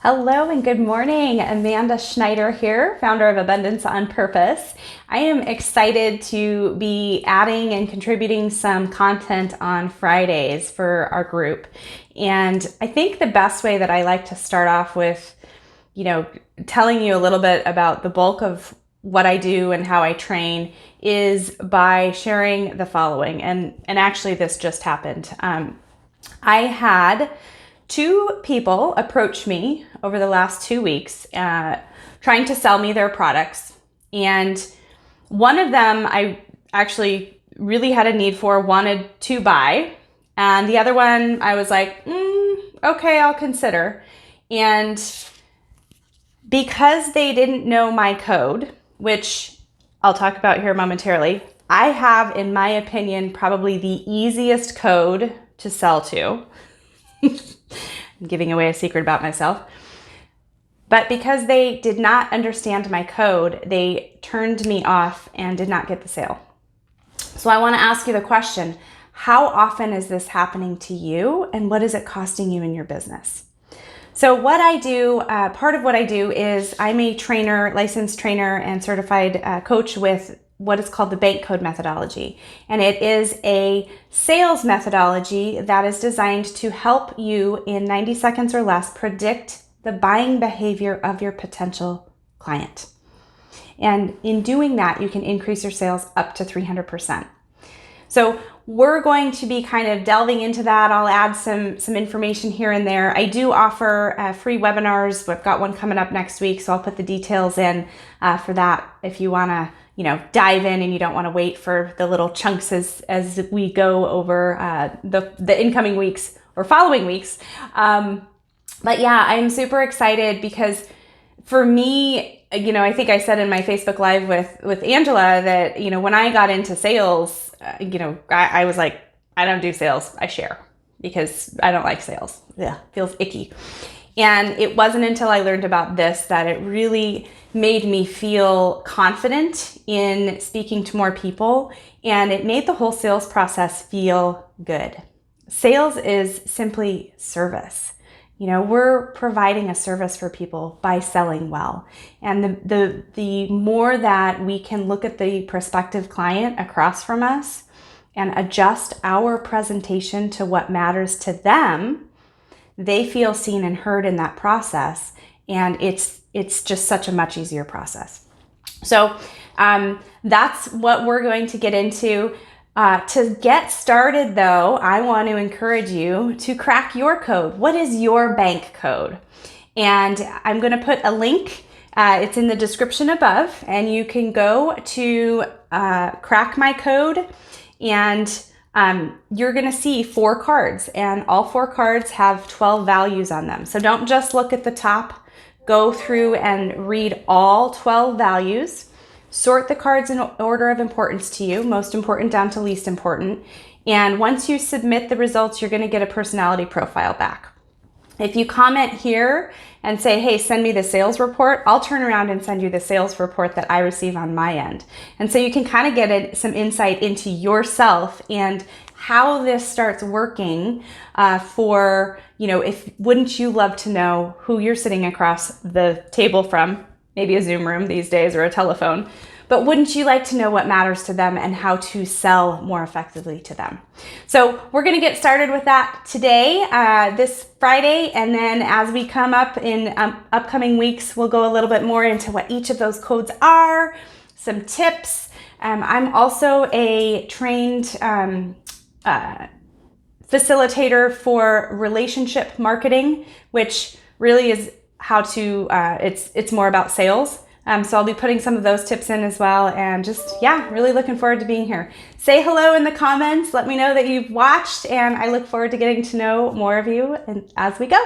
Hello and good morning. Amanda Schneider here, founder of Abundance on Purpose. I am excited to be adding and contributing some content on Fridays for our group. And I think the best way that I like to start off with, telling you a little bit about the bulk of what I do and how I train is by sharing the following. And actually this just happened. I had two people approach me over the last 2 weeks trying to sell me their products. And one of them I actually really had a need for, wanted to buy. And the other one I was like, okay, I'll consider. And because they didn't know my code, which I'll talk about here momentarily, I have, in my opinion, probably the easiest code to sell to. I'm giving away a secret about myself. But because they did not understand my code, they turned me off and did not get the sale. So I want to ask you the question, how often is this happening to you and what is it costing you in your business? So what I do, part of what I do is I'm a trainer, licensed trainer and certified coach with what is called the BANKCODE methodology. And it is a sales methodology that is designed to help you in 90 seconds or less predict the buying behavior of your potential client. And in doing that, you can increase your sales up to 300%. So we're going to be kind of delving into that. I'll add some information here and there. I do offer free webinars. We've got one coming up next week, so I'll put the details in for that if you want to dive in and you don't want to wait for the little chunks as we go over the incoming weeks or following weeks. But yeah, I'm super excited because for me, I think I said in my Facebook Live with Angela that, when I got into sales, I was like, I don't do sales, I share because I don't like sales. Yeah, feels icky. And it wasn't until I learned about this that it really made me feel confident in speaking to more people, and it made the whole sales process feel good. Sales is simply service. We're providing a service for people by selling well. And the more that we can look at the prospective client across from us and adjust our presentation to what matters to them, they feel seen and heard in that process. And it's just such a much easier process. So that's what we're going to get into. To get started though, I want to encourage you to crack your code. What is your bank code? And I'm going to put a link. It's in the description above, and you can go to crack my code, and you're going to see 4 cards, and all 4 cards have 12 values on them. So don't just look at the top. Go through and read all 12 values. Sort the cards in order of importance to you, most important down to least important. And once you submit the results, you're going to get a personality profile back. If you comment here and say, hey, send me the sales report, I'll turn around and send you the sales report that I receive on my end. And so you can kind of get some insight into yourself and how this starts working wouldn't you love to know who you're sitting across the table from? Maybe a Zoom room these days or a telephone, but wouldn't you like to know what matters to them and how to sell more effectively to them? So we're going to get started with that today, this Friday, and then as we come up in upcoming weeks, we'll go a little bit more into what each of those codes are, some tips. I'm also a trained facilitator for relationship marketing, which really is how to, it's more about sales. So I'll be putting some of those tips in as well, and really looking forward to being here. Say hello in the comments. Let me know that you've watched, and I look forward to getting to know more of you as we go.